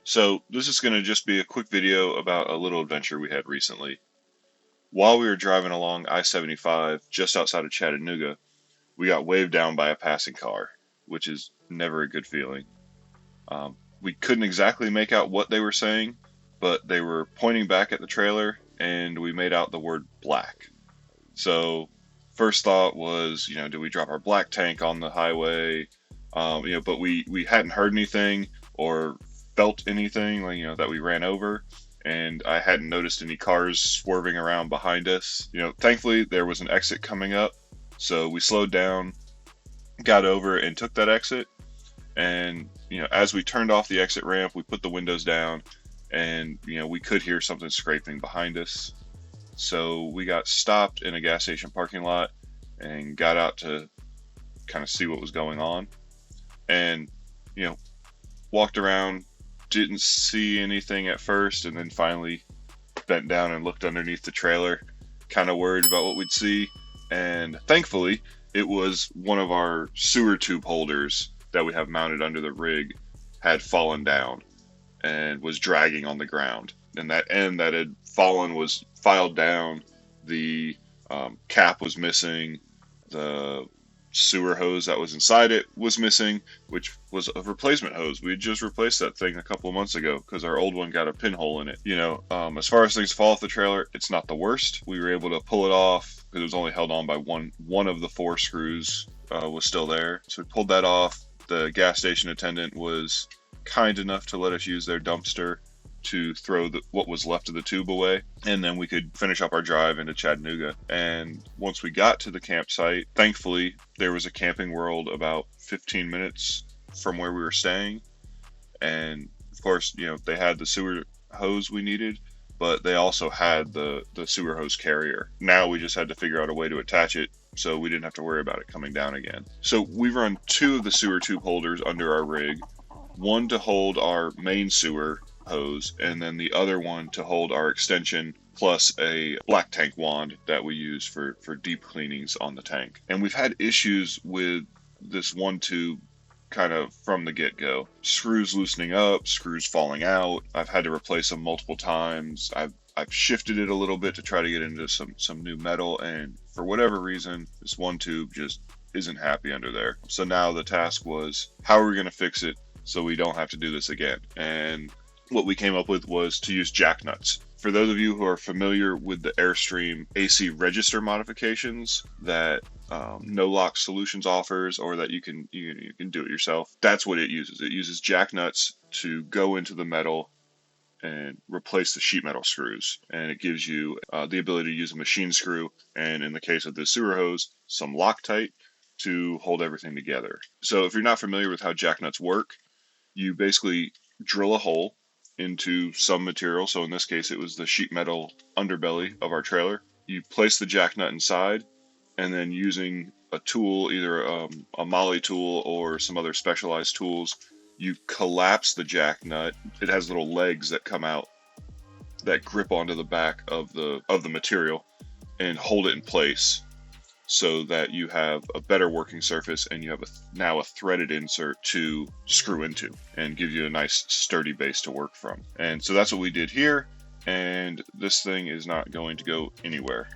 So this is going to just be a quick video about a little adventure we had recently. While we were driving along I-75 just outside of Chattanooga, we got waved down by a passing car, which is never a good feeling. We couldn't exactly make out what they were saying, but they were pointing back at the trailer, and we made out the word black. So first thought was, do we drop our black tank on the highway? But we hadn't heard anything or felt anything, that we ran over, and I hadn't noticed any cars swerving around behind us. Thankfully there was an exit coming up, so we slowed down, got over, and took that exit. And as we turned off the exit ramp, we put the windows down, and we could hear something scraping behind us. So we got stopped in a gas station parking lot and got out to kind of see what was going on. And walked around, didn't see anything at first, and then finally bent down and looked underneath the trailer, kind of worried about what we'd see. And thankfully it was one of our sewer tube holders that we have mounted under the rig had fallen down and was dragging on the ground, and that end that had fallen was filed down. The cap was missing, the sewer hose that was inside it was missing, which was a replacement hose. We had just replaced that thing a couple of months ago because our old one got a pinhole in it. As far as things fall off the trailer, it's not the worst. We were able to pull it off because it was only held on by one of the 4 screws was still there. So we pulled that off. The gas station attendant was kind enough to let us use their dumpster to throw what was left of the tube away, and then we could finish up our drive into Chattanooga. And once we got to the campsite, thankfully there was a Camping World about 15 minutes from where we were staying, and of course they had the sewer hose we needed, but they also had the sewer hose carrier. Now we just had to figure out a way to attach it so we didn't have to worry about it coming down again. So we run 2 of the sewer tube holders under our rig, one to hold our main sewer hose, and then the other one to hold our extension plus a black tank wand that we use for deep cleanings on the tank. And we've had issues with this one tube kind of from the get-go. Screws loosening up, screws falling out. I've had to replace them multiple times. I've shifted it a little bit to try to get into some new metal, and for whatever reason this one tube just isn't happy under there. So now the task was, how are we going to fix it so we don't have to do this again? And what we came up with was to use jack nuts. For those of you who are familiar with the Airstream AC register modifications that No Lock Solutions offers, or that you can do it yourself, that's what it uses. It uses jack nuts to go into the metal and replace the sheet metal screws, and it gives you the ability to use a machine screw, and in the case of the sewer hose, some Loctite to hold everything together. So if you're not familiar with how jack nuts work, you basically drill a hole into some material. So in this case it was the sheet metal underbelly of our trailer. You place the jack nut inside, and then using a tool, either a molly tool or some other specialized tools, you collapse the jack nut. It has little legs that come out that grip onto the back of the material and hold it in place, so that you have a better working surface, and you have now a threaded insert to screw into and give you a nice sturdy base to work from. And so that's what we did here, and this thing is not going to go anywhere.